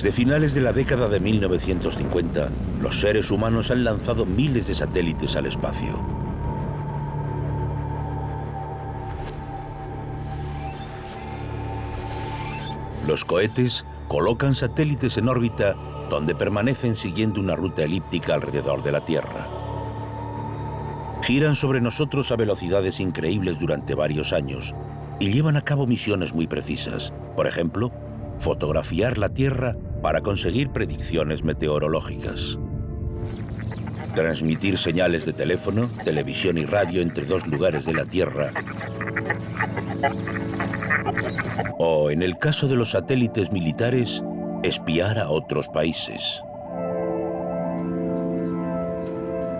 Desde finales de la década de 1950, los seres humanos han lanzado miles de satélites al espacio. Los cohetes colocan satélites en órbita donde permanecen siguiendo una ruta elíptica alrededor de la Tierra. Giran sobre nosotros a velocidades increíbles durante varios años y llevan a cabo misiones muy precisas. Por ejemplo, fotografiar la Tierra para conseguir predicciones meteorológicas. Transmitir señales de teléfono, televisión y radio entre dos lugares de la Tierra. O, en el caso de los satélites militares, espiar a otros países.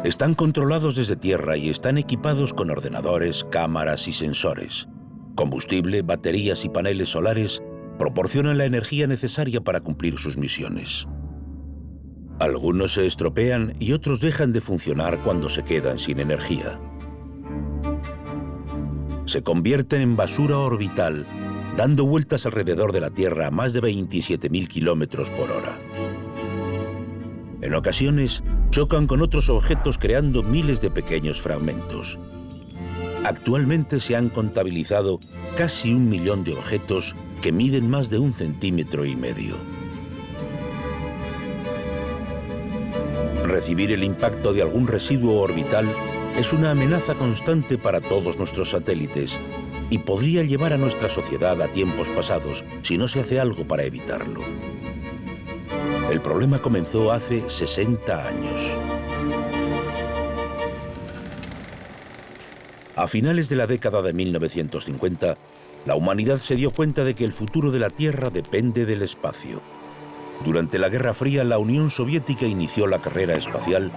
Están controlados desde tierra y están equipados con ordenadores, cámaras y sensores. Combustible, baterías y paneles solares proporcionan la energía necesaria para cumplir sus misiones. Algunos se estropean y otros dejan de funcionar cuando se quedan sin energía. Se convierten en basura orbital, dando vueltas alrededor de la Tierra a más de 27.000 kilómetros por hora. En ocasiones, chocan con otros objetos creando miles de pequeños fragmentos. Actualmente se han contabilizado casi 1 millón de objetos que miden más de 1,5 centímetros. Recibir el impacto de algún residuo orbital es una amenaza constante para todos nuestros satélites y podría llevar a nuestra sociedad a tiempos pasados si no se hace algo para evitarlo. El problema comenzó hace 60 años. A finales de la década de 1950, la humanidad se dio cuenta de que el futuro de la Tierra depende del espacio. Durante la Guerra Fría, la Unión Soviética inició la carrera espacial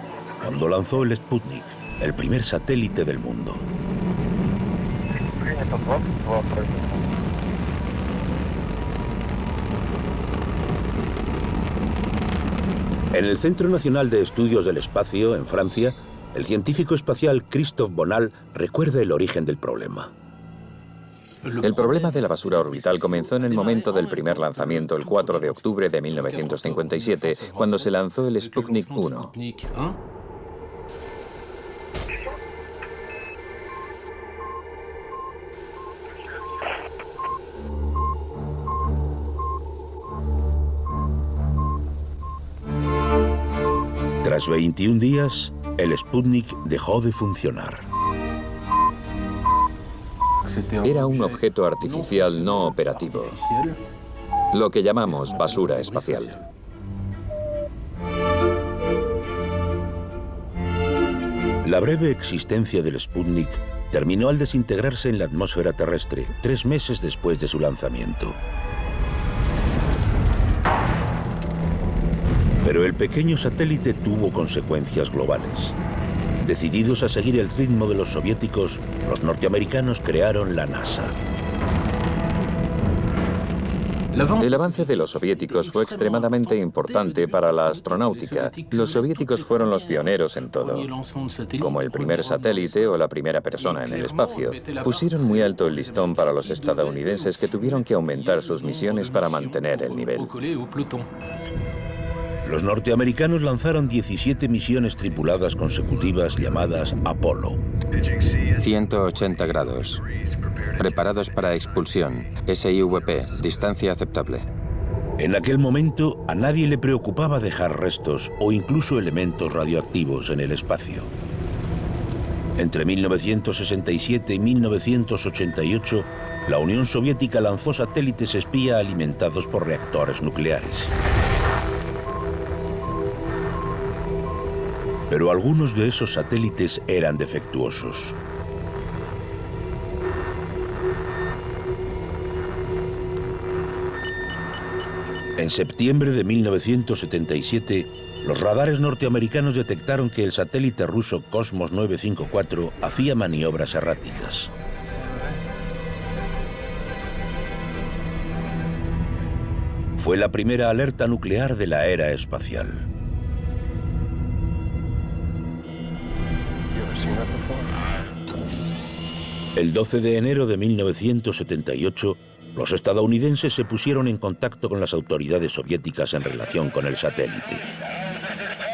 cuando lanzó el Sputnik, el primer satélite del mundo. En el Centro Nacional de Estudios del Espacio, en Francia, el científico espacial Christophe Bonal recuerda el origen del problema. El problema de la basura orbital comenzó en el momento del primer lanzamiento, el 4 de octubre de 1957, cuando se lanzó el Sputnik 1. Tras 21 días, el Sputnik dejó de funcionar. Era un objeto artificial no operativo, lo que llamamos basura espacial. La breve existencia del Sputnik terminó al desintegrarse en la atmósfera terrestre 3 meses después de su lanzamiento. Pero el pequeño satélite tuvo consecuencias globales. Decididos a seguir el ritmo de los soviéticos, los norteamericanos crearon la NASA. El avance de los soviéticos fue extremadamente importante para la astronáutica. Los soviéticos fueron los pioneros en todo. Como el primer satélite o la primera persona en el espacio, pusieron muy alto el listón para los estadounidenses, que tuvieron que aumentar sus misiones para mantener el nivel. Los norteamericanos lanzaron 17 misiones tripuladas consecutivas llamadas Apolo. 180 grados. Preparados para expulsión. SIVP, distancia aceptable. En aquel momento, a nadie le preocupaba dejar restos o incluso elementos radioactivos en el espacio. Entre 1967 y 1988, la Unión Soviética lanzó satélites espía alimentados por reactores nucleares. Pero algunos de esos satélites eran defectuosos. En septiembre de 1977, los radares norteamericanos detectaron que el satélite ruso Cosmos 954 hacía maniobras erráticas. Fue la primera alerta nuclear de la era espacial. El 12 de enero de 1978, los estadounidenses se pusieron en contacto con las autoridades soviéticas en relación con el satélite.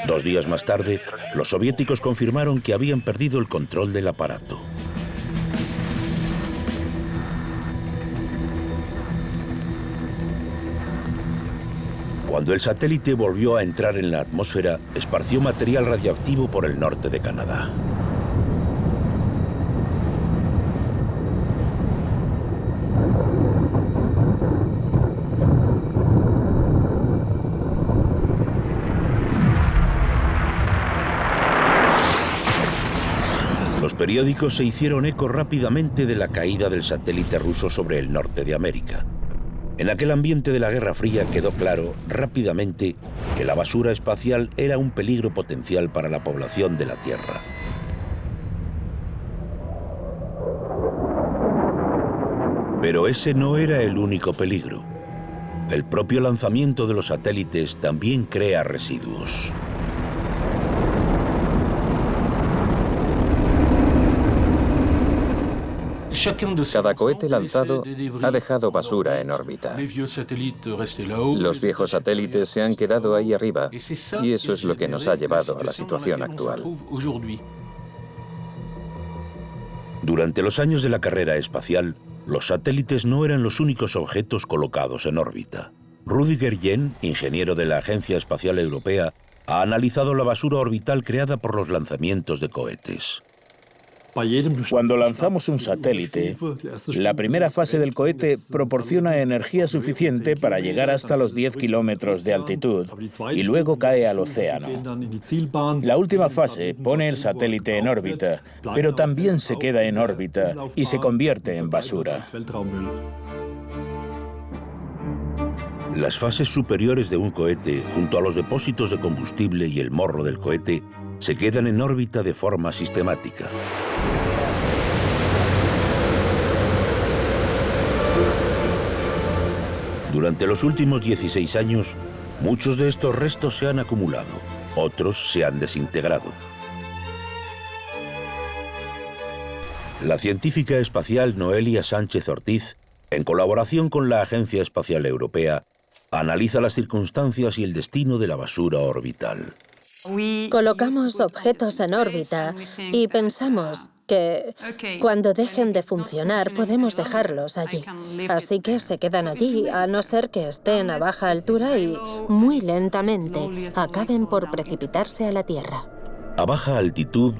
2 días más tarde, los soviéticos confirmaron que habían perdido el control del aparato. Cuando el satélite volvió a entrar en la atmósfera, esparció material radioactivo por el norte de Canadá. Los periódicos se hicieron eco rápidamente de la caída del satélite ruso sobre el norte de América. En aquel ambiente de la Guerra Fría quedó claro rápidamente que la basura espacial era un peligro potencial para la población de la Tierra. Pero ese no era el único peligro. El propio lanzamiento de los satélites también crea residuos. Cada cohete lanzado ha dejado basura en órbita. Los viejos satélites se han quedado ahí arriba y eso es lo que nos ha llevado a la situación actual. Durante los años de la carrera espacial, los satélites no eran los únicos objetos colocados en órbita. Rüdiger Jen, ingeniero de la Agencia Espacial Europea, ha analizado la basura orbital creada por los lanzamientos de cohetes. Cuando lanzamos un satélite, la primera fase del cohete proporciona energía suficiente para llegar hasta los 10 kilómetros de altitud y luego cae al océano. La última fase pone el satélite en órbita, pero también se queda en órbita y se convierte en basura. Las fases superiores de un cohete, junto a los depósitos de combustible y el morro del cohete, se quedan en órbita de forma sistemática. Durante los últimos 16 años, muchos de estos restos se han acumulado, otros se han desintegrado. La científica espacial Noelia Sánchez Ortiz, en colaboración con la Agencia Espacial Europea, analiza las circunstancias y el destino de la basura orbital. Colocamos objetos en órbita y pensamos que cuando dejen de funcionar podemos dejarlos allí. Así que se quedan allí, a no ser que estén a baja altura y muy lentamente acaben por precipitarse a la Tierra. A baja altitud,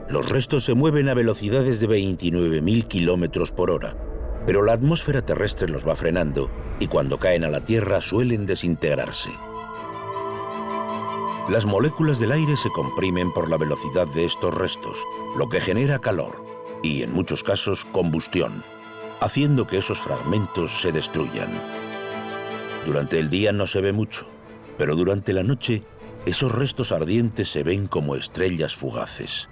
los restos se mueven a velocidades de 29.000 kilómetros por hora, pero la atmósfera terrestre los va frenando y cuando caen a la Tierra suelen desintegrarse. Las moléculas del aire se comprimen por la velocidad de estos restos, lo que genera calor y, en muchos casos, combustión, haciendo que esos fragmentos se destruyan. Durante el día no se ve mucho, pero durante la noche, esos restos ardientes se ven como estrellas fugaces.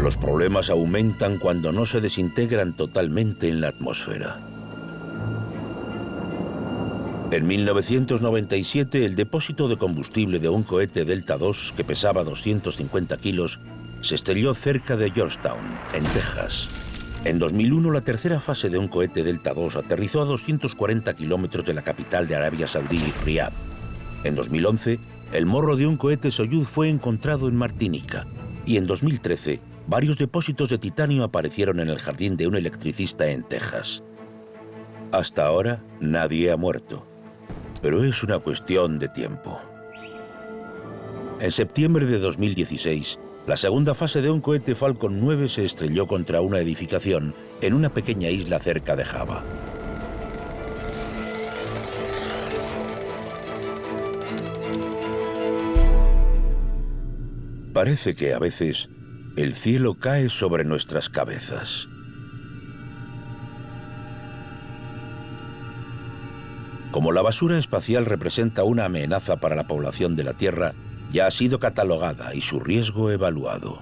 Los problemas aumentan cuando no se desintegran totalmente en la atmósfera. En 1997, el depósito de combustible de un cohete Delta II, que pesaba 250 kilos, se estrelló cerca de Georgetown, en Texas. En 2001, la tercera fase de un cohete Delta II aterrizó a 240 kilómetros de la capital de Arabia Saudí, Riad. En 2011, el morro de un cohete Soyuz fue encontrado en Martinica. Y en 2013, varios depósitos de titanio aparecieron en el jardín de un electricista en Texas. Hasta ahora, nadie ha muerto. Pero es una cuestión de tiempo. En septiembre de 2016, la segunda fase de un cohete Falcon 9 se estrelló contra una edificación en una pequeña isla cerca de Java. Parece que a veces el cielo cae sobre nuestras cabezas. Como la basura espacial representa una amenaza para la población de la Tierra, ya ha sido catalogada y su riesgo evaluado.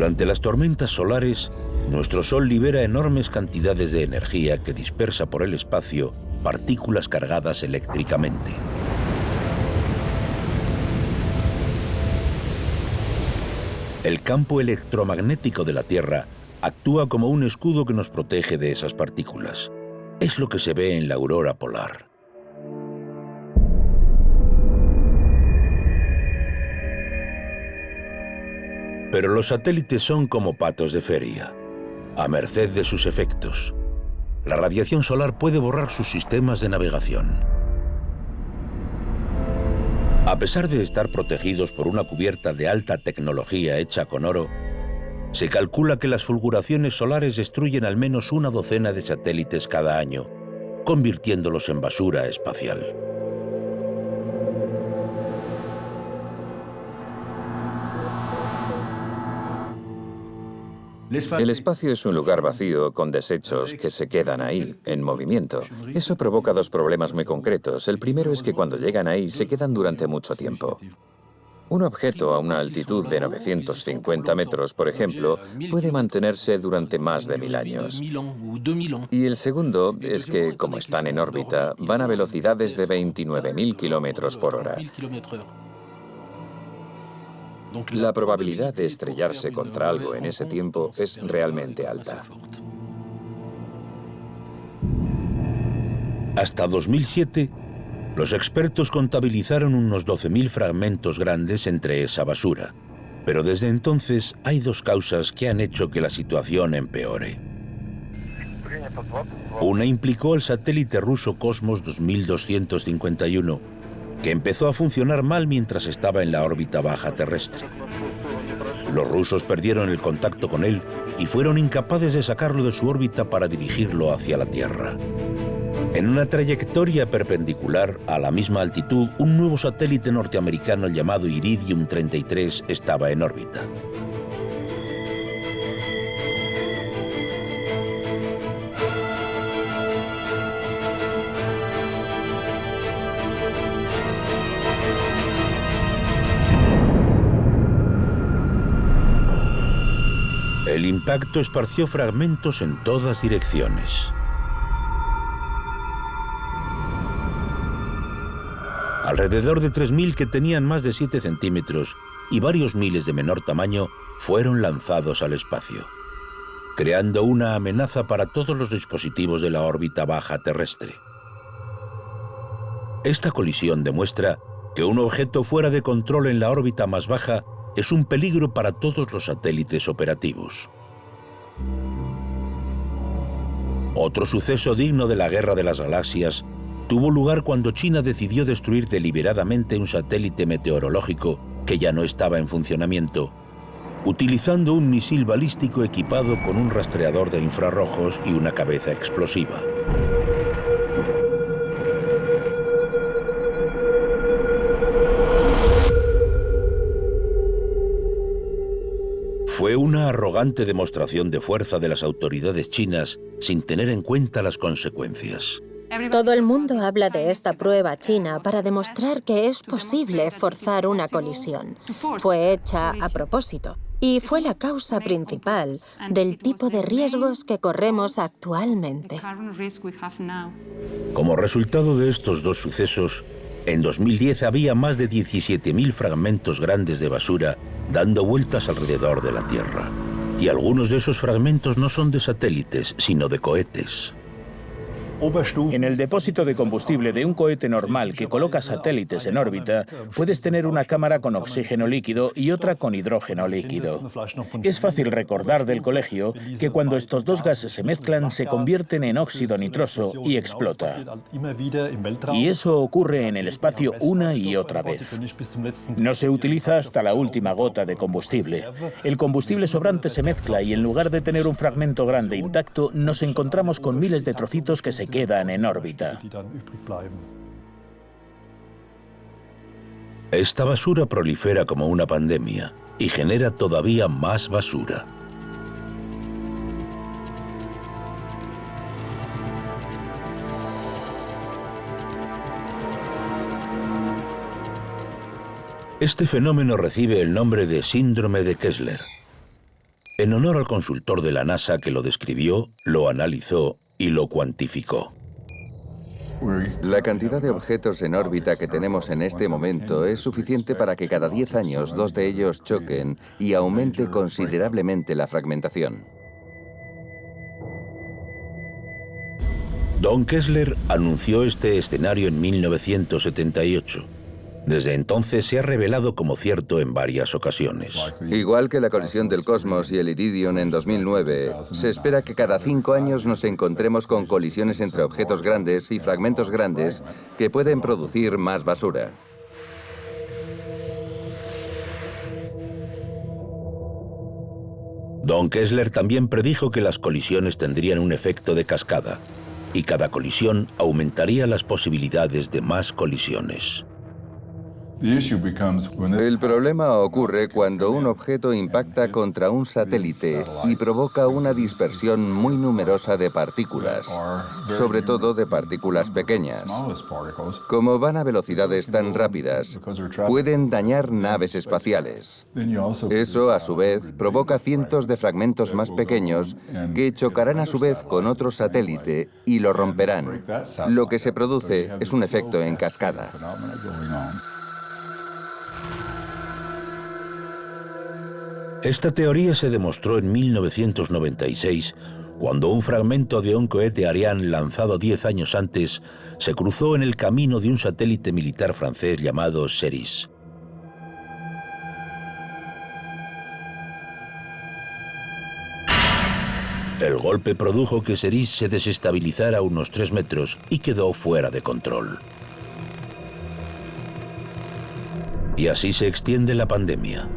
Durante las tormentas solares, nuestro Sol libera enormes cantidades de energía que dispersa por el espacio partículas cargadas eléctricamente. El campo electromagnético de la Tierra actúa como un escudo que nos protege de esas partículas. Es lo que se ve en la aurora polar. Pero los satélites son como patos de feria, a merced de sus efectos. La radiación solar puede borrar sus sistemas de navegación. A pesar de estar protegidos por una cubierta de alta tecnología hecha con oro, se calcula que las fulguraciones solares destruyen al menos una docena de satélites cada año, convirtiéndolos en basura espacial. El espacio es un lugar vacío con desechos que se quedan ahí, en movimiento. Eso provoca dos problemas muy concretos. El primero es que cuando llegan ahí se quedan durante mucho tiempo. Un objeto a una altitud de 950 metros, por ejemplo, puede mantenerse durante más de 1000 años. Y el segundo es que, como están en órbita, van a velocidades de 29.000 kilómetros por hora. La probabilidad de estrellarse contra algo en ese tiempo es realmente alta. Hasta 2007, los expertos contabilizaron unos 12.000 fragmentos grandes entre esa basura. Pero desde entonces hay dos causas que han hecho que la situación empeore. Una implicó el satélite ruso Cosmos 2251, que empezó a funcionar mal mientras estaba en la órbita baja terrestre. Los rusos perdieron el contacto con él y fueron incapaces de sacarlo de su órbita para dirigirlo hacia la Tierra. En una trayectoria perpendicular a la misma altitud, un nuevo satélite norteamericano llamado Iridium 33 estaba en órbita. El impacto esparció fragmentos en todas direcciones. Alrededor de 3.000 que tenían más de 7 centímetros y varios miles de menor tamaño fueron lanzados al espacio, creando una amenaza para todos los dispositivos de la órbita baja terrestre. Esta colisión demuestra que un objeto fuera de control en la órbita más baja es un peligro para todos los satélites operativos. Otro suceso digno de la Guerra de las Galaxias tuvo lugar cuando China decidió destruir deliberadamente un satélite meteorológico que ya no estaba en funcionamiento, utilizando un misil balístico equipado con un rastreador de infrarrojos y una cabeza explosiva. Fue una arrogante demostración de fuerza de las autoridades chinas sin tener en cuenta las consecuencias. Todo el mundo habla de esta prueba china para demostrar que es posible forzar una colisión. Fue hecha a propósito y fue la causa principal del tipo de riesgos que corremos actualmente. Como resultado de estos dos sucesos, en 2010 había más de 17.000 fragmentos grandes de basura dando vueltas alrededor de la Tierra. Y algunos de esos fragmentos no son de satélites, sino de cohetes. En el depósito de combustible de un cohete normal que coloca satélites en órbita, puedes tener una cámara con oxígeno líquido y otra con hidrógeno líquido. Es fácil recordar del colegio que cuando estos dos gases se mezclan se convierten en óxido nitroso y explota. Y eso ocurre en el espacio una y otra vez. No se utiliza hasta la última gota de combustible. El combustible sobrante se mezcla y en lugar de tener un fragmento grande intacto, nos encontramos con miles de trocitos que se quedan en órbita. Esta basura prolifera como una pandemia y genera todavía más basura. Este fenómeno recibe el nombre de síndrome de Kessler. en honor al consultor de la NASA que lo describió, lo analizó y lo cuantificó. La cantidad de objetos en órbita que tenemos en este momento es suficiente para que cada 10 años 2 de ellos choquen y aumente considerablemente la fragmentación. Don Kessler anunció este escenario en 1978. Desde entonces se ha revelado como cierto en varias ocasiones. Igual que la colisión del Cosmos y el Iridium en 2009, se espera que cada 5 años nos encontremos con colisiones entre objetos grandes y fragmentos grandes que pueden producir más basura. Don Kessler también predijo que las colisiones tendrían un efecto de cascada, y cada colisión aumentaría las posibilidades de más colisiones. El problema ocurre cuando un objeto impacta contra un satélite y provoca una dispersión muy numerosa de partículas, sobre todo de partículas pequeñas. Como van a velocidades tan rápidas, pueden dañar naves espaciales. Eso, a su vez, provoca cientos de fragmentos más pequeños que chocarán a su vez con otro satélite y lo romperán. Lo que se produce es un efecto en cascada. Esta teoría se demostró en 1996, cuando un fragmento de un cohete Ariane lanzado 10 años antes se cruzó en el camino de un satélite militar francés llamado CERIS. El golpe produjo que CERIS se desestabilizara a unos 3 metros y quedó fuera de control. Y así se extiende la pandemia.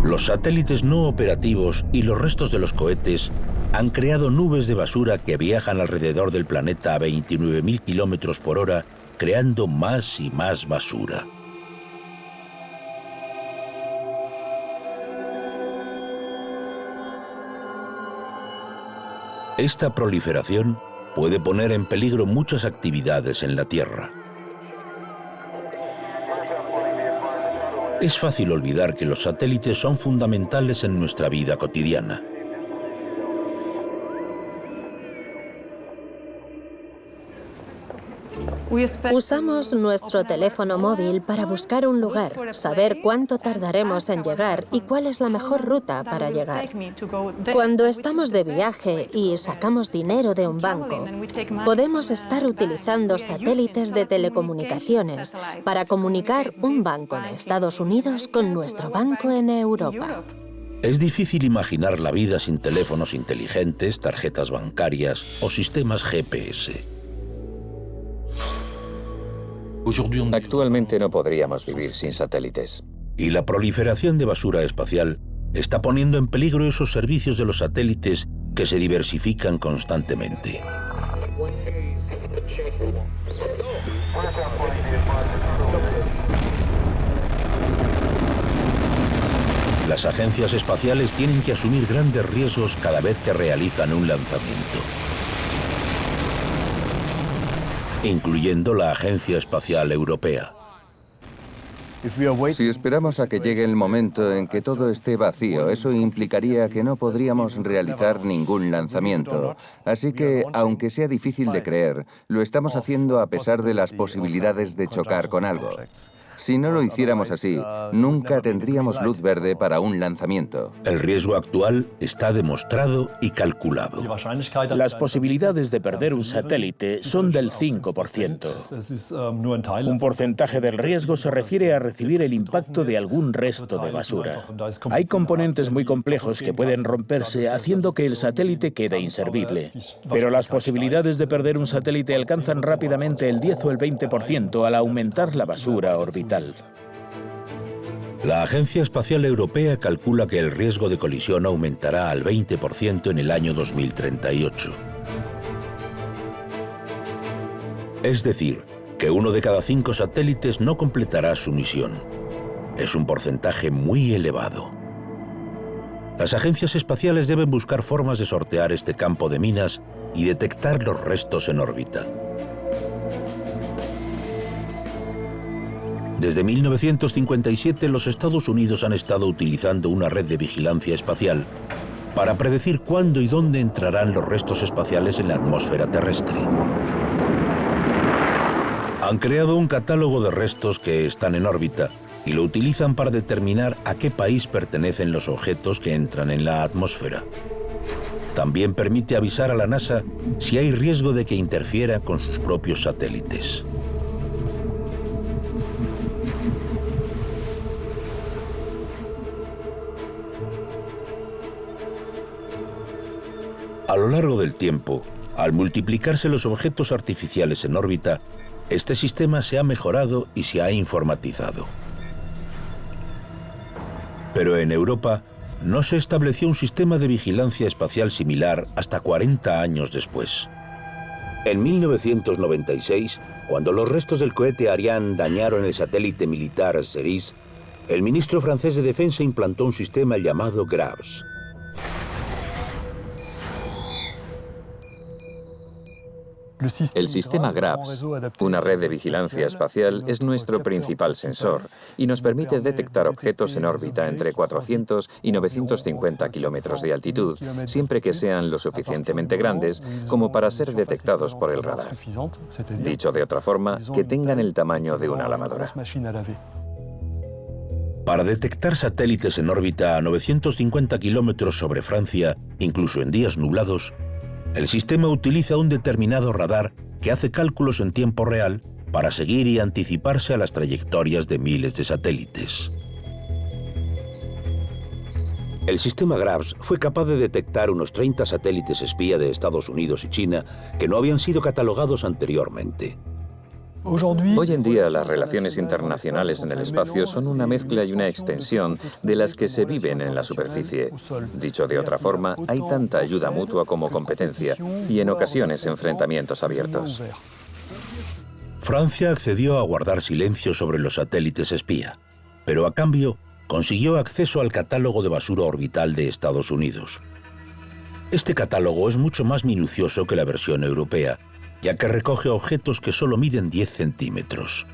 Los satélites no operativos y los restos de los cohetes han creado nubes de basura que viajan alrededor del planeta a 29.000 kilómetros por hora, creando más y más basura. Esta proliferación puede poner en peligro muchas actividades en la Tierra. Es fácil olvidar que los satélites son fundamentales en nuestra vida cotidiana. Usamos nuestro teléfono móvil para buscar un lugar, saber cuánto tardaremos en llegar y cuál es la mejor ruta para llegar. Cuando estamos de viaje y sacamos dinero de un banco, podemos estar utilizando satélites de telecomunicaciones para comunicar un banco en Estados Unidos con nuestro banco en Europa. Es difícil imaginar la vida sin teléfonos inteligentes, tarjetas bancarias o sistemas GPS. Actualmente no podríamos vivir sin satélites. Y la proliferación de basura espacial está poniendo en peligro esos servicios de los satélites que se diversifican constantemente. Las agencias espaciales tienen que asumir grandes riesgos cada vez que realizan un lanzamiento, incluyendo la Agencia Espacial Europea. Si esperamos a que llegue el momento en que todo esté vacío, eso implicaría que no podríamos realizar ningún lanzamiento. Así que, aunque sea difícil de creer, lo estamos haciendo a pesar de las posibilidades de chocar con algo. Si no lo hiciéramos así, nunca tendríamos luz verde para un lanzamiento. El riesgo actual está demostrado y calculado. Las posibilidades de perder un satélite son del 5%. Un porcentaje del riesgo se refiere a recibir el impacto de algún resto de basura. Hay componentes muy complejos que pueden romperse, haciendo que el satélite quede inservible. Pero las posibilidades de perder un satélite alcanzan rápidamente el 10 o el 20% al aumentar la basura orbital. La Agencia Espacial Europea calcula que el riesgo de colisión aumentará al 20% en el año 2038. Es decir, que 1 de cada 5 satélites no completará su misión. Es un porcentaje muy elevado. Las agencias espaciales deben buscar formas de sortear este campo de minas y detectar los restos en órbita. Desde 1957, los Estados Unidos han estado utilizando una red de vigilancia espacial para predecir cuándo y dónde entrarán los restos espaciales en la atmósfera terrestre. Han creado un catálogo de restos que están en órbita y lo utilizan para determinar a qué país pertenecen los objetos que entran en la atmósfera. También permite avisar a la NASA si hay riesgo de que interfiera con sus propios satélites. A lo largo del tiempo, al multiplicarse los objetos artificiales en órbita, este sistema se ha mejorado y se ha informatizado. Pero en Europa no se estableció un sistema de vigilancia espacial similar hasta 40 años después. En 1996, cuando los restos del cohete Ariane dañaron el satélite militar Ceres, el ministro francés de Defensa implantó un sistema llamado Graves. El sistema Graves, una red de vigilancia espacial, es nuestro principal sensor y nos permite detectar objetos en órbita entre 400 y 950 kilómetros de altitud, siempre que sean lo suficientemente grandes como para ser detectados por el radar. Dicho de otra forma, que tengan el tamaño de una lavadora. Para detectar satélites en órbita a 950 kilómetros sobre Francia, incluso en días nublados, el sistema utiliza un determinado radar que hace cálculos en tiempo real para seguir y anticiparse a las trayectorias de miles de satélites. El sistema Graves fue capaz de detectar unos 30 satélites espía de Estados Unidos y China que no habían sido catalogados anteriormente. Hoy en día las relaciones internacionales en el espacio son una mezcla y una extensión de las que se viven en la superficie. Dicho de otra forma, hay tanta ayuda mutua como competencia y en ocasiones enfrentamientos abiertos. Francia accedió a guardar silencio sobre los satélites espía, pero a cambio consiguió acceso al catálogo de basura orbital de Estados Unidos. Este catálogo es mucho más minucioso que la versión europea, ya que recoge objetos que solo miden 10 centímetros.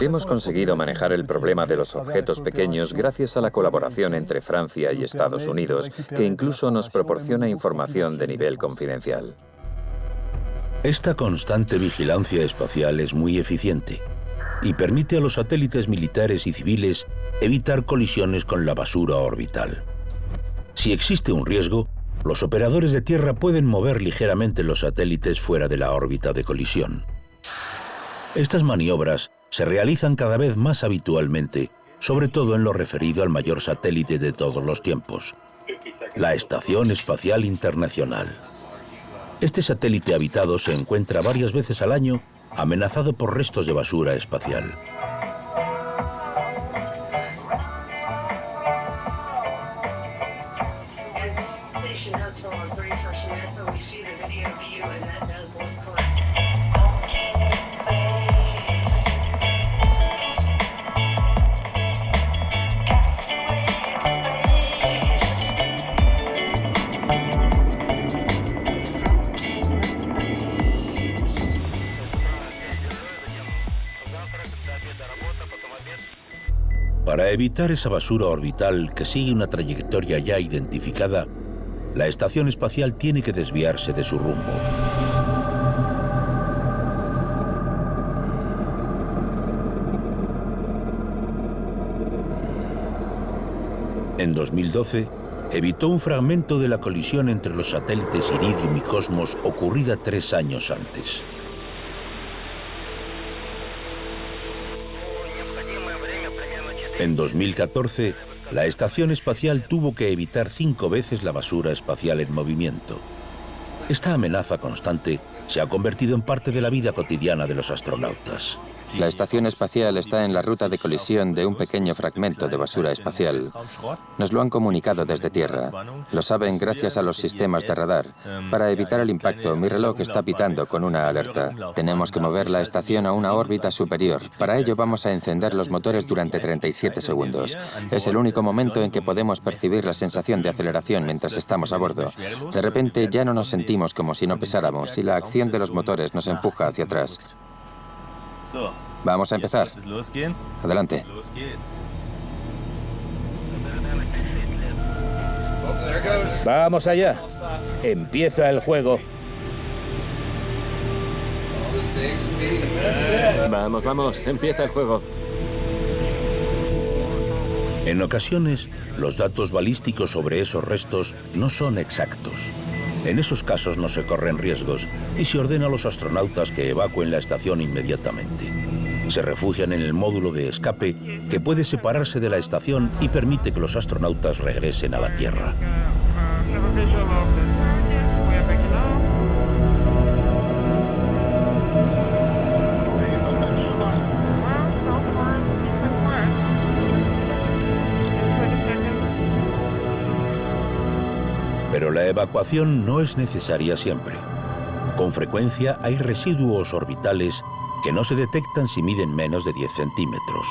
Hemos conseguido manejar el problema de los objetos pequeños gracias a la colaboración entre Francia y Estados Unidos, que incluso nos proporciona información de nivel confidencial. Esta constante vigilancia espacial es muy eficiente y permite a los satélites militares y civiles evitar colisiones con la basura orbital. Si existe un riesgo, los operadores de tierra pueden mover ligeramente los satélites fuera de la órbita de colisión. Estas maniobras se realizan cada vez más habitualmente, sobre todo en lo referido al mayor satélite de todos los tiempos, la Estación Espacial Internacional. Este satélite habitado se encuentra varias veces al año amenazado por restos de basura espacial. Para evitar esa basura orbital que sigue una trayectoria ya identificada, la estación espacial tiene que desviarse de su rumbo. En 2012, evitó un fragmento de la colisión entre los satélites Iridium y Cosmos ocurrida 3 años antes. En 2014, la estación espacial tuvo que evitar 5 veces la basura espacial en movimiento. Esta amenaza constante se ha convertido en parte de la vida cotidiana de los astronautas. La estación espacial está en la ruta de colisión de un pequeño fragmento de basura espacial. Nos lo han comunicado desde Tierra. Lo saben gracias a los sistemas de radar. Para evitar el impacto, mi reloj está pitando con una alerta. Tenemos que mover la estación a una órbita superior. Para ello vamos a encender los motores durante 37 segundos. Es el único momento en que podemos percibir la sensación de aceleración mientras estamos a bordo. De repente ya no nos sentimos como si no pesáramos y la acción de los motores nos empuja hacia atrás. Vamos a empezar. Adelante. Vamos allá. Empieza el juego. Vamos, vamos, empieza el juego. En ocasiones, los datos balísticos sobre esos restos no son exactos. En esos casos no se corren riesgos y se ordena a los astronautas que evacúen la estación inmediatamente. Se refugian en el módulo de escape que puede separarse de la estación y permite que los astronautas regresen a la Tierra. Pero la evacuación no es necesaria siempre. Con frecuencia hay residuos orbitales que no se detectan si miden menos de 10 centímetros.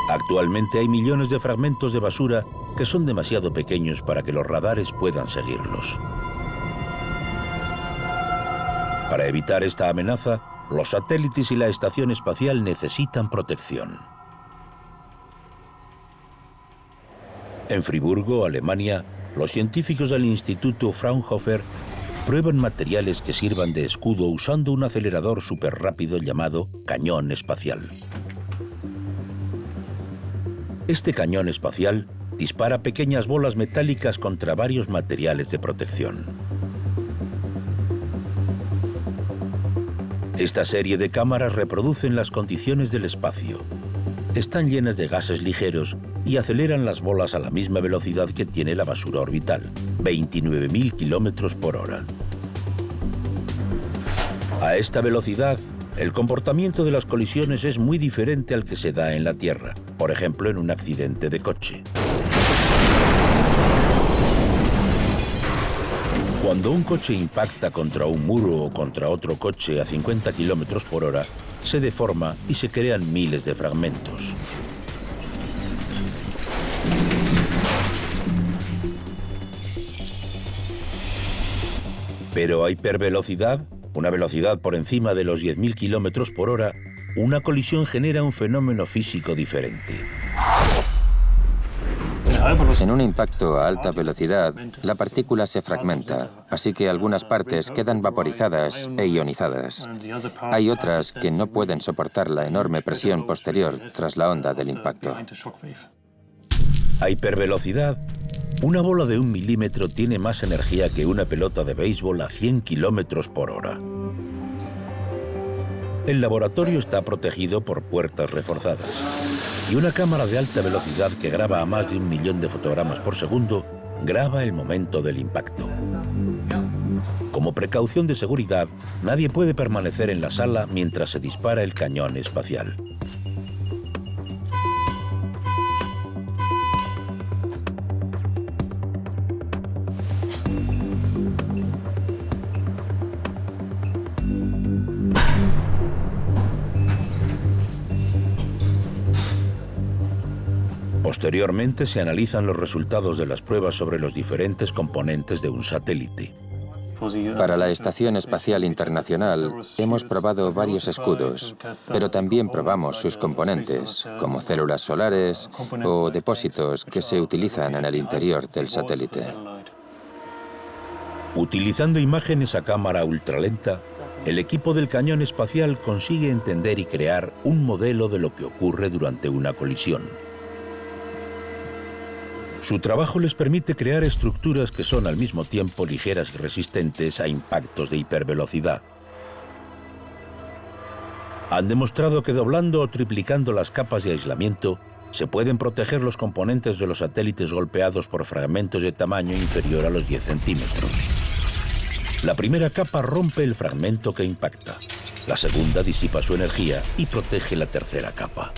Actualmente hay millones de fragmentos de basura que son demasiado pequeños para que los radares puedan seguirlos. Para evitar esta amenaza, los satélites y la estación espacial necesitan protección. En Friburgo, Alemania, los científicos del Instituto Fraunhofer prueban materiales que sirvan de escudo usando un acelerador superrápido llamado cañón espacial. Este cañón espacial dispara pequeñas bolas metálicas contra varios materiales de protección. Esta serie de cámaras reproducen las condiciones del espacio. Están llenas de gases ligeros y aceleran las bolas a la misma velocidad que tiene la basura orbital, 29.000 kilómetros por hora. A esta velocidad, el comportamiento de las colisiones es muy diferente al que se da en la Tierra, por ejemplo en un accidente de coche. Cuando un coche impacta contra un muro o contra otro coche a 50 kilómetros por hora, se deforma y se crean miles de fragmentos. Pero a hipervelocidad, una velocidad por encima de los 10.000 kilómetros por hora, una colisión genera un fenómeno físico diferente. En un impacto a alta velocidad, la partícula se fragmenta, así que algunas partes quedan vaporizadas e ionizadas. Hay otras que no pueden soportar la enorme presión posterior tras la onda del impacto. A hipervelocidad, una bola de 1 milímetro tiene más energía que una pelota de béisbol a 100 kilómetros por hora. El laboratorio está protegido por puertas reforzadas y una cámara de alta velocidad que graba a más de 1 millón de fotogramas por segundo graba el momento del impacto. Como precaución de seguridad, nadie puede permanecer en la sala mientras se dispara el cañón espacial. Posteriormente se analizan los resultados de las pruebas sobre los diferentes componentes de un satélite. Para la Estación Espacial Internacional hemos probado varios escudos, pero también probamos sus componentes, como células solares o depósitos que se utilizan en el interior del satélite. Utilizando imágenes a cámara ultralenta, el equipo del cañón espacial consigue entender y crear un modelo de lo que ocurre durante una colisión. Su trabajo les permite crear estructuras que son al mismo tiempo ligeras y resistentes a impactos de hipervelocidad. Han demostrado que doblando o triplicando las capas de aislamiento, se pueden proteger los componentes de los satélites golpeados por fragmentos de tamaño inferior a los 10 centímetros. La primera capa rompe el fragmento que impacta. La segunda disipa su energía y protege la tercera capa.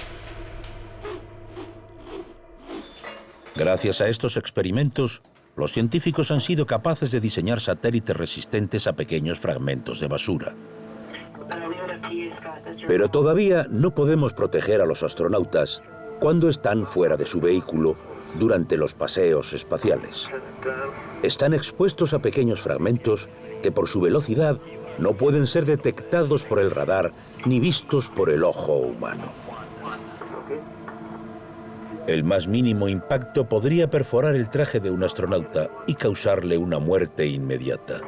Gracias a estos experimentos, los científicos han sido capaces de diseñar satélites resistentes a pequeños fragmentos de basura. Pero todavía no podemos proteger a los astronautas cuando están fuera de su vehículo durante los paseos espaciales. Están expuestos a pequeños fragmentos que por su velocidad no pueden ser detectados por el radar ni vistos por el ojo humano. El más mínimo impacto podría perforar el traje de un astronauta y causarle una muerte inmediata.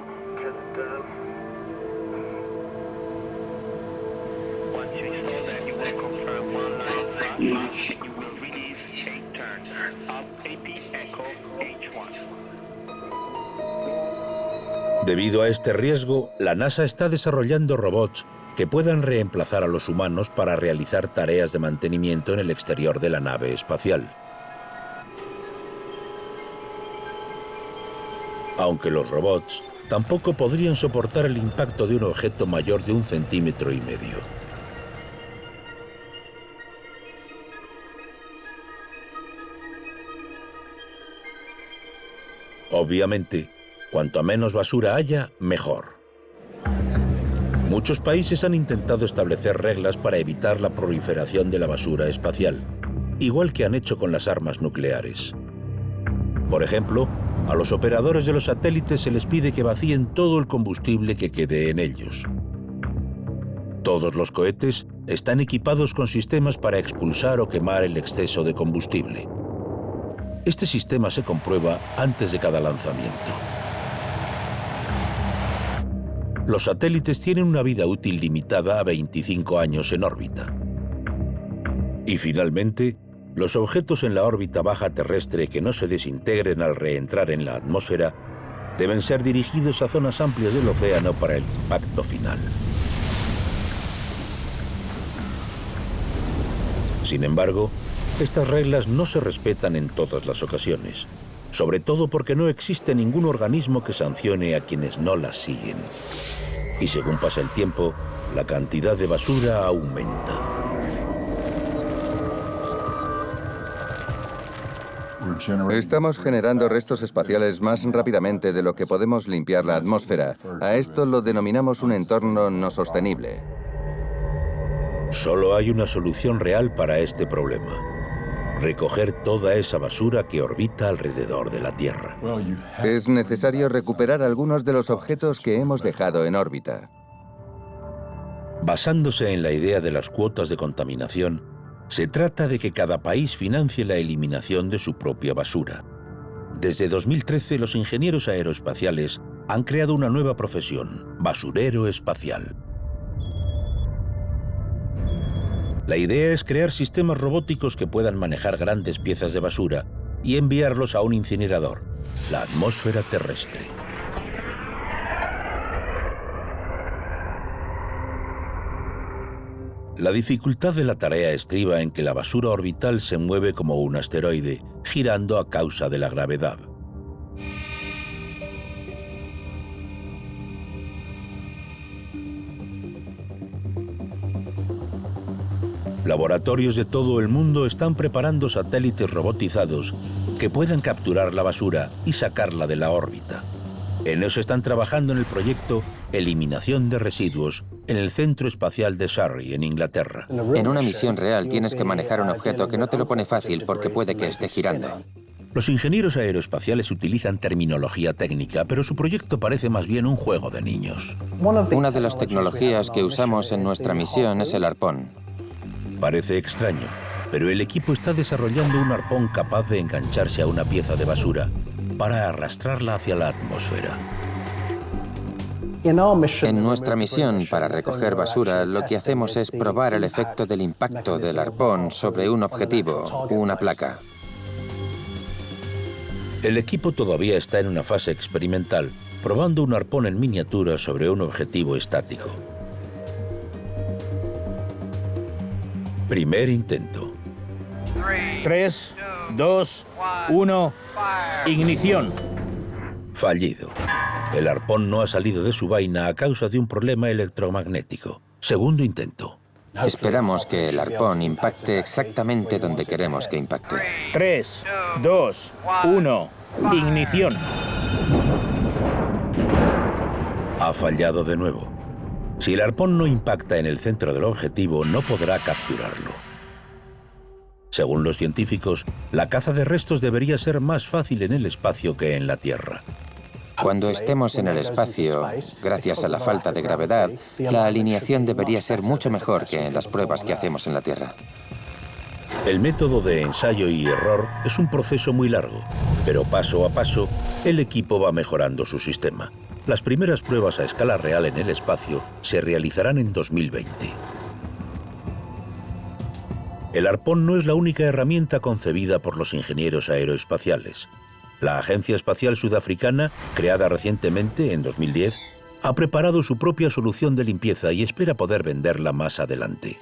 Debido a este riesgo, la NASA está desarrollando robots que puedan reemplazar a los humanos para realizar tareas de mantenimiento en el exterior de la nave espacial. Aunque los robots tampoco podrían soportar el impacto de un objeto mayor de 1,5 centímetros. Obviamente, cuanto menos basura haya, mejor. Muchos países han intentado establecer reglas para evitar la proliferación de la basura espacial, igual que han hecho con las armas nucleares. Por ejemplo, a los operadores de los satélites se les pide que vacíen todo el combustible que quede en ellos. Todos los cohetes están equipados con sistemas para expulsar o quemar el exceso de combustible. Este sistema se comprueba antes de cada lanzamiento. Los satélites tienen una vida útil limitada a 25 años en órbita. Y finalmente, los objetos en la órbita baja terrestre que no se desintegren al reentrar en la atmósfera deben ser dirigidos a zonas amplias del océano para el impacto final. Sin embargo, estas reglas no se respetan en todas las ocasiones, sobre todo porque no existe ningún organismo que sancione a quienes no las siguen. Y según pasa el tiempo, la cantidad de basura aumenta. Estamos generando restos espaciales más rápidamente de lo que podemos limpiar la atmósfera. A esto lo denominamos un entorno no sostenible. Solo hay una solución real para este problema: recoger toda esa basura que orbita alrededor de la Tierra. Es necesario recuperar algunos de los objetos que hemos dejado en órbita. Basándose en la idea de las cuotas de contaminación, se trata de que cada país financie la eliminación de su propia basura. Desde 2013, los ingenieros aeroespaciales han creado una nueva profesión: basurero espacial. La idea es crear sistemas robóticos que puedan manejar grandes piezas de basura y enviarlos a un incinerador, la atmósfera terrestre. La dificultad de la tarea estriba en que la basura orbital se mueve como un asteroide, girando a causa de la gravedad. Laboratorios de todo el mundo están preparando satélites robotizados que puedan capturar la basura y sacarla de la órbita. En eso están trabajando en el proyecto Eliminación de Residuos en el Centro Espacial de Surrey, en Inglaterra. En una misión real tienes que manejar un objeto que no te lo pone fácil porque puede que esté girando. Los ingenieros aeroespaciales utilizan terminología técnica, pero su proyecto parece más bien un juego de niños. Una de las tecnologías que usamos en nuestra misión es el arpón. Parece extraño, pero el equipo está desarrollando un arpón capaz de engancharse a una pieza de basura para arrastrarla hacia la atmósfera. En nuestra misión para recoger basura, lo que hacemos es probar el efecto del impacto del arpón sobre un objetivo, una placa. El equipo todavía está en una fase experimental, probando un arpón en miniatura sobre un objetivo estático. Primer intento. 3, 2, 1, ignición. Fallido. El arpón no ha salido de su vaina a causa de un problema electromagnético. Segundo intento. Esperamos que el arpón impacte exactamente donde queremos que impacte. 3, 2, 1. Ignición. Ha fallado de nuevo. Si el arpón no impacta en el centro del objetivo, no podrá capturarlo. Según los científicos, la caza de restos debería ser más fácil en el espacio que en la Tierra. Cuando estemos en el espacio, gracias a la falta de gravedad, la alineación debería ser mucho mejor que en las pruebas que hacemos en la Tierra. El método de ensayo y error es un proceso muy largo, pero paso a paso, el equipo va mejorando su sistema. Las primeras pruebas a escala real en el espacio se realizarán en 2020. El arpón no es la única herramienta concebida por los ingenieros aeroespaciales. La Agencia Espacial Sudafricana, creada recientemente, en 2010, ha preparado su propia solución de limpieza y espera poder venderla más adelante.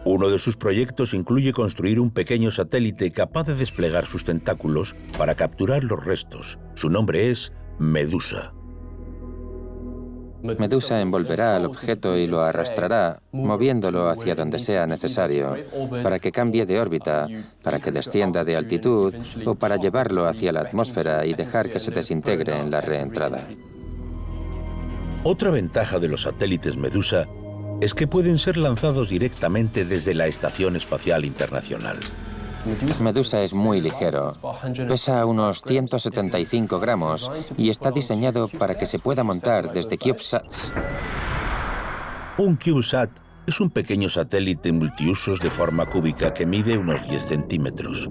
Uno de sus proyectos incluye construir un pequeño satélite capaz de desplegar sus tentáculos para capturar los restos. Su nombre es Medusa. Medusa envolverá al objeto y lo arrastrará, moviéndolo hacia donde sea necesario, para que cambie de órbita, para que descienda de altitud o para llevarlo hacia la atmósfera y dejar que se desintegre en la reentrada. Otra ventaja de los satélites Medusa es que pueden ser lanzados directamente desde la Estación Espacial Internacional. Medusa es muy ligero, pesa unos 175 gramos y está diseñado para que se pueda montar desde CubeSats. Un CubeSat es un pequeño satélite multiusos de forma cúbica que mide unos 10 centímetros.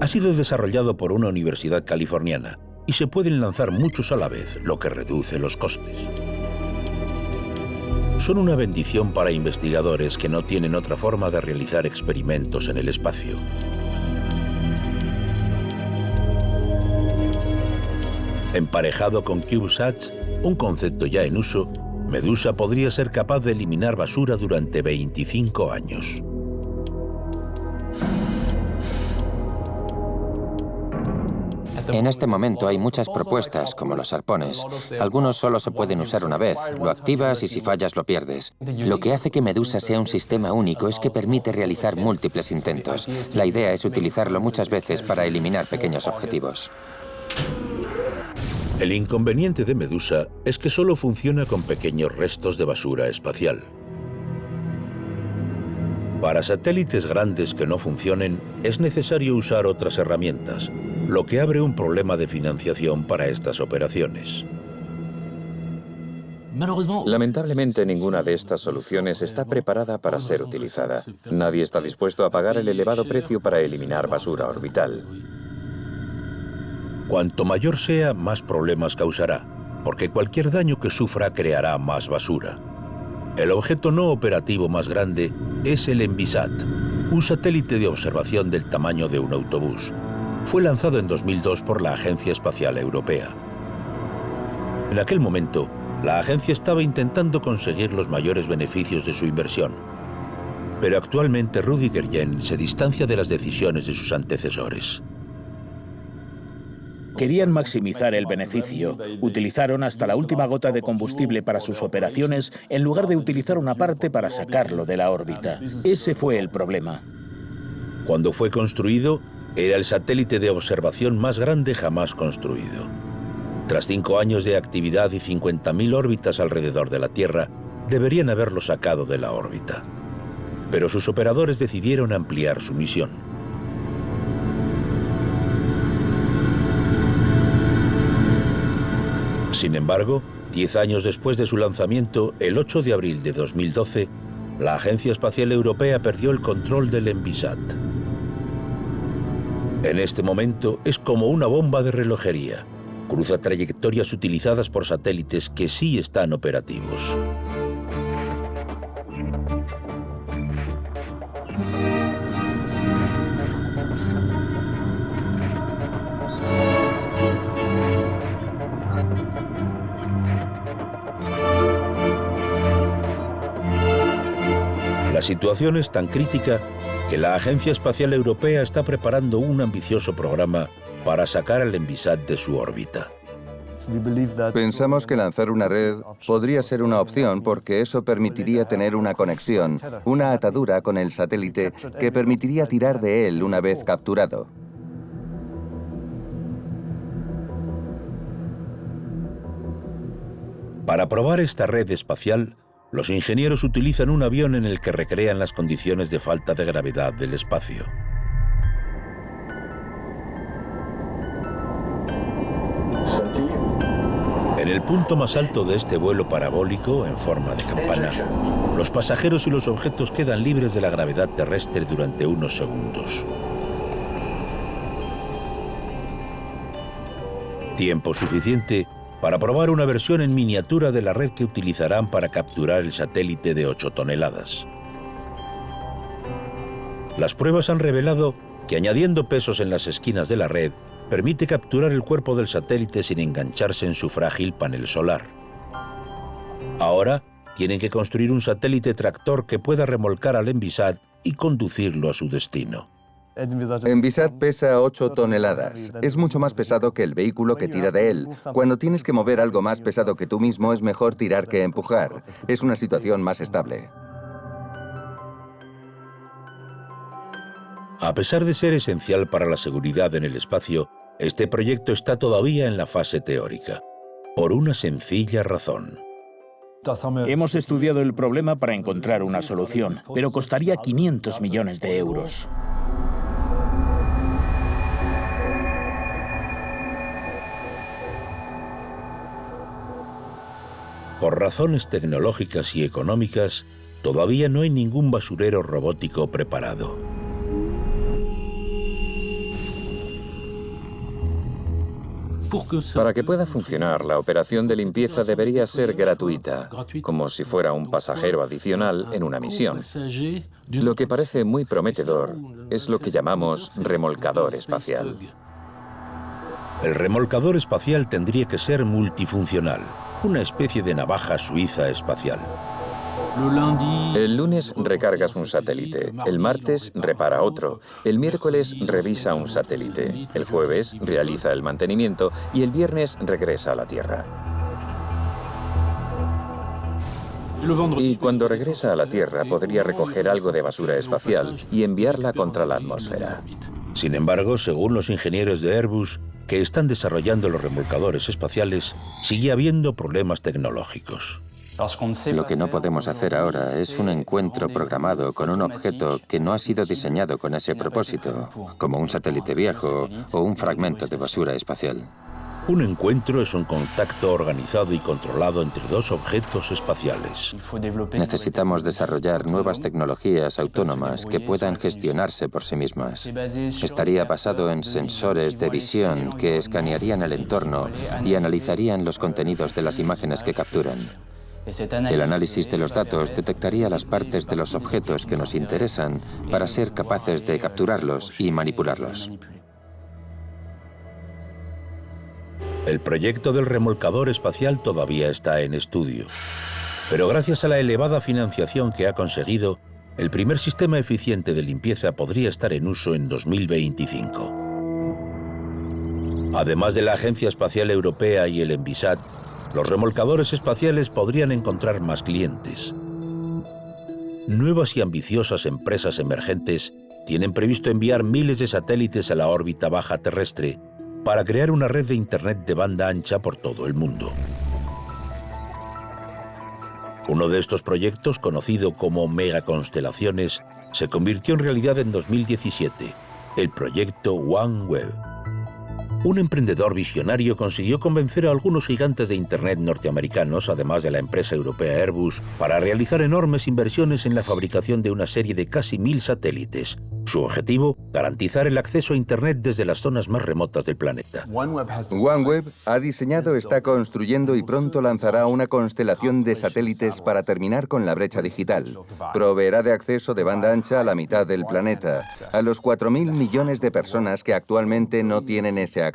Ha sido desarrollado por una universidad californiana y se pueden lanzar muchos a la vez, lo que reduce los costes. Son una bendición para investigadores que no tienen otra forma de realizar experimentos en el espacio. Emparejado con CubeSats, un concepto ya en uso, Medusa podría ser capaz de eliminar basura durante 25 años. En este momento hay muchas propuestas, como los arpones. Algunos solo se pueden usar una vez, lo activas y si fallas lo pierdes. Lo que hace que Medusa sea un sistema único es que permite realizar múltiples intentos. La idea es utilizarlo muchas veces para eliminar pequeños objetivos. El inconveniente de Medusa es que solo funciona con pequeños restos de basura espacial. Para satélites grandes que no funcionen, es necesario usar otras herramientas, lo que abre un problema de financiación para estas operaciones. Lamentablemente, ninguna de estas soluciones está preparada para ser utilizada. Nadie está dispuesto a pagar el elevado precio para eliminar basura orbital. Cuanto mayor sea, más problemas causará, porque cualquier daño que sufra creará más basura. El objeto no operativo más grande es el Envisat, un satélite de observación del tamaño de un autobús. Fue lanzado en 2002 por la Agencia Espacial Europea. En aquel momento, la agencia estaba intentando conseguir los mayores beneficios de su inversión, pero actualmente Rudi Geryen se distancia de las decisiones de sus antecesores. Querían maximizar el beneficio. Utilizaron hasta la última gota de combustible para sus operaciones en lugar de utilizar una parte para sacarlo de la órbita. Ese fue el problema. Cuando fue construido, era el satélite de observación más grande jamás construido. Tras 5 años de actividad y 50.000 órbitas alrededor de la Tierra, deberían haberlo sacado de la órbita. Pero sus operadores decidieron ampliar su misión. Sin embargo, 10 años después de su lanzamiento, el 8 de abril de 2012, la Agencia Espacial Europea perdió el control del Envisat. En este momento es como una bomba de relojería. Cruza trayectorias utilizadas por satélites que sí están operativos. La situación es tan crítica que la Agencia Espacial Europea está preparando un ambicioso programa para sacar al Envisat de su órbita. Pensamos que lanzar una red podría ser una opción porque eso permitiría tener una conexión, una atadura con el satélite que permitiría tirar de él una vez capturado. Para probar esta red espacial, los ingenieros utilizan un avión en el que recrean las condiciones de falta de gravedad del espacio. En el punto más alto de este vuelo parabólico, en forma de campana, los pasajeros y los objetos quedan libres de la gravedad terrestre durante unos segundos. Tiempo suficiente para probar una versión en miniatura de la red que utilizarán para capturar el satélite de 8 toneladas. Las pruebas han revelado que añadiendo pesos en las esquinas de la red permite capturar el cuerpo del satélite sin engancharse en su frágil panel solar. Ahora tienen que construir un satélite tractor que pueda remolcar al Envisat y conducirlo a su destino. Envisat pesa 8 toneladas. Es mucho más pesado que el vehículo que tira de él. Cuando tienes que mover algo más pesado que tú mismo, es mejor tirar que empujar. Es una situación más estable. A pesar de ser esencial para la seguridad en el espacio, este proyecto está todavía en la fase teórica, por una sencilla razón. Hemos estudiado el problema para encontrar una solución, pero costaría 500 millones de euros. Por razones tecnológicas y económicas, todavía no hay ningún basurero robótico preparado. Para que pueda funcionar, la operación de limpieza debería ser gratuita, como si fuera un pasajero adicional en una misión. Lo que parece muy prometedor es lo que llamamos remolcador espacial. El remolcador espacial tendría que ser multifuncional, una especie de navaja suiza espacial. El lunes recargas un satélite, el martes repara otro, el miércoles revisa un satélite, el jueves realiza el mantenimiento y el viernes regresa a la Tierra. Y cuando regresa a la Tierra podría recoger algo de basura espacial y enviarla contra la atmósfera. Sin embargo, según los ingenieros de Airbus, que están desarrollando los remolcadores espaciales, sigue habiendo problemas tecnológicos. Lo que no podemos hacer ahora es un encuentro programado con un objeto que no ha sido diseñado con ese propósito, como un satélite viejo o un fragmento de basura espacial. Un encuentro es un contacto organizado y controlado entre dos objetos espaciales. Necesitamos desarrollar nuevas tecnologías autónomas que puedan gestionarse por sí mismas. Estaría basado en sensores de visión que escanearían el entorno y analizarían los contenidos de las imágenes que capturan. El análisis de los datos detectaría las partes de los objetos que nos interesan para ser capaces de capturarlos y manipularlos. El proyecto del remolcador espacial todavía está en estudio, pero gracias a la elevada financiación que ha conseguido, el primer sistema eficiente de limpieza podría estar en uso en 2025. Además de la Agencia Espacial Europea y el Envisat, los remolcadores espaciales podrían encontrar más clientes. Nuevas y ambiciosas empresas emergentes tienen previsto enviar miles de satélites a la órbita baja terrestre para crear una red de Internet de banda ancha por todo el mundo. Uno de estos proyectos, conocido como megaconstelaciones, se convirtió en realidad en 2017, el proyecto OneWeb. Un emprendedor visionario consiguió convencer a algunos gigantes de Internet norteamericanos, además de la empresa europea Airbus, para realizar enormes inversiones en la fabricación de una serie de casi 1000 satélites. Su objetivo, garantizar el acceso a Internet desde las zonas más remotas del planeta. OneWeb ha diseñado, está construyendo y pronto lanzará una constelación de satélites para terminar con la brecha digital. Proveerá de acceso de banda ancha a la mitad del planeta, a los 4.000 millones de personas que actualmente no tienen ese acceso.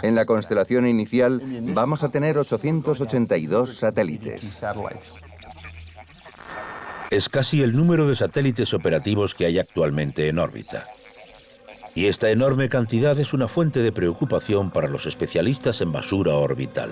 En la constelación inicial vamos a tener 882 satélites. Es casi el número de satélites operativos que hay actualmente en órbita. Y esta enorme cantidad es una fuente de preocupación para los especialistas en basura orbital.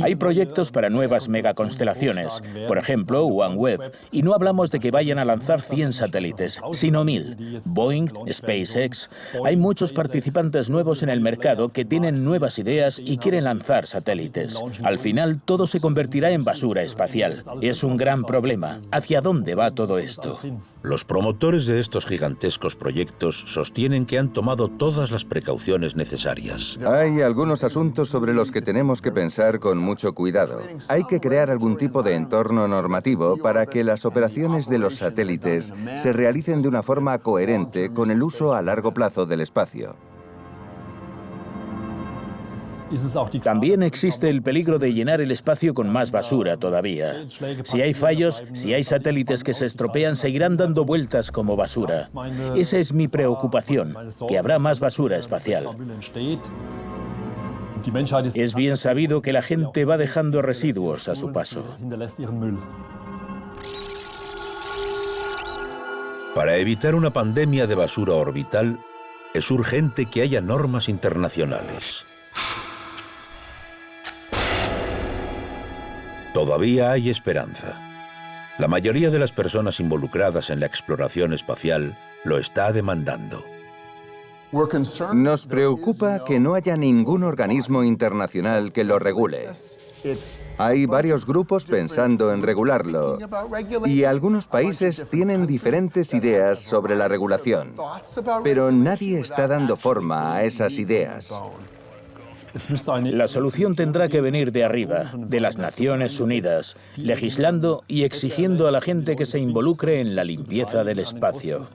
Hay proyectos para nuevas megaconstelaciones, por ejemplo, OneWeb, y no hablamos de que vayan a lanzar 100 satélites, sino 1000. Boeing, SpaceX. Hay muchos participantes nuevos en el mercado que tienen nuevas ideas y quieren lanzar satélites. Al final, todo se convertirá en basura espacial. Es un gran problema. ¿Hacia dónde va todo esto? Los promotores de estos gigantescos proyectos sostienen que han tomado todas las precauciones necesarias. Hay algunos asuntos sobre los que tenemos que pensar con mucho cuidado. Hay que crear algún tipo de entorno normativo para que las operaciones de los satélites se realicen de una forma coherente con el uso a largo plazo del espacio. También existe el peligro de llenar el espacio con más basura todavía. Si hay fallos, si hay satélites que se estropean, seguirán dando vueltas como basura. Esa es mi preocupación, que habrá más basura espacial. Es bien sabido que la gente va dejando residuos a su paso. Para evitar una pandemia de basura orbital, es urgente que haya normas internacionales. Todavía hay esperanza. La mayoría de las personas involucradas en la exploración espacial lo está demandando. Nos preocupa que no haya ningún organismo internacional que lo regule. Hay varios grupos pensando en regularlo y algunos países tienen diferentes ideas sobre la regulación, pero nadie está dando forma a esas ideas. La solución tendrá que venir de arriba, de las Naciones Unidas, legislando y exigiendo a la gente que se involucre en la limpieza del espacio.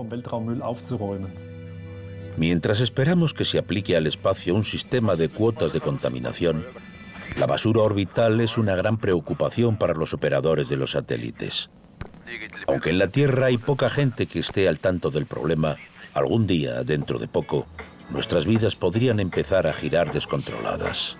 Mientras esperamos que se aplique al espacio un sistema de cuotas de contaminación, la basura orbital es una gran preocupación para los operadores de los satélites. Aunque en la Tierra hay poca gente que esté al tanto del problema, algún día, dentro de poco, nuestras vidas podrían empezar a girar descontroladas.